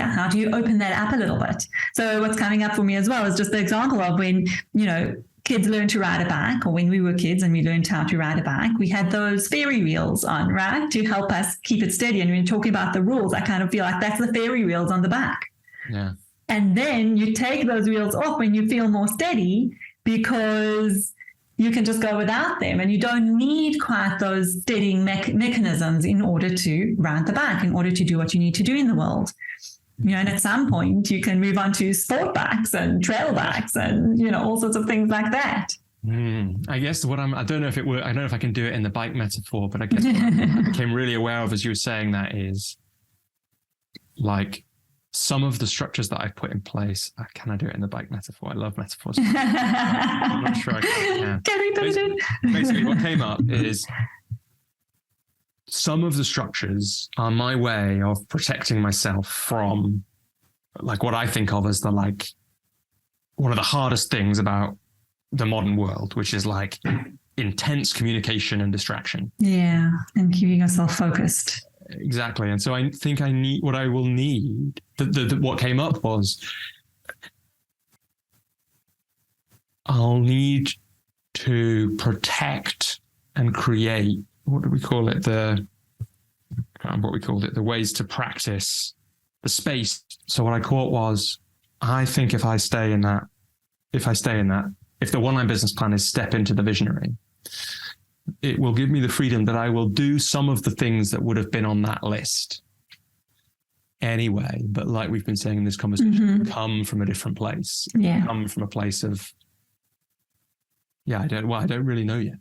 how do you open that up a little bit? So what's coming up for me as well is just the example of when, kids learn to ride a bike, or when we were kids and we learned how to ride a bike, we had those fairy wheels on, right, to help us keep it steady. And when you're talking about the rules, I kind of feel like that's the fairy wheels on the back. Yeah. And then you take those wheels off when you feel more steady, because you can just go without them, and you don't need quite those steadying mechanisms in order to ride the bike, in order to do what you need to do in the world. And at some point you can move on to sport bikes and trail bikes and, all sorts of things like that. I guess I don't know if I can do it in the bike metaphor, but I guess what I became really aware of as you were saying that is like some of the structures that I've put in place. Can I do it in the bike metaphor? I love metaphors. I'm not sure I can. Basically what came up is some of the structures are my way of protecting myself from like what I think of as one of the hardest things about the modern world, which is like intense communication and distraction. Yeah. And keeping yourself focused. Exactly. And so I think what came up was I'll need to protect and create, what do we call it? I can't remember what we called it, the ways to practice the space. So what I caught was, I think if the one-line business plan is step into the visionary, it will give me the freedom that I will do some of the things that would have been on that list anyway. But like we've been saying in this conversation, come from a different place. Yeah. Come from a place of, I don't really know yet.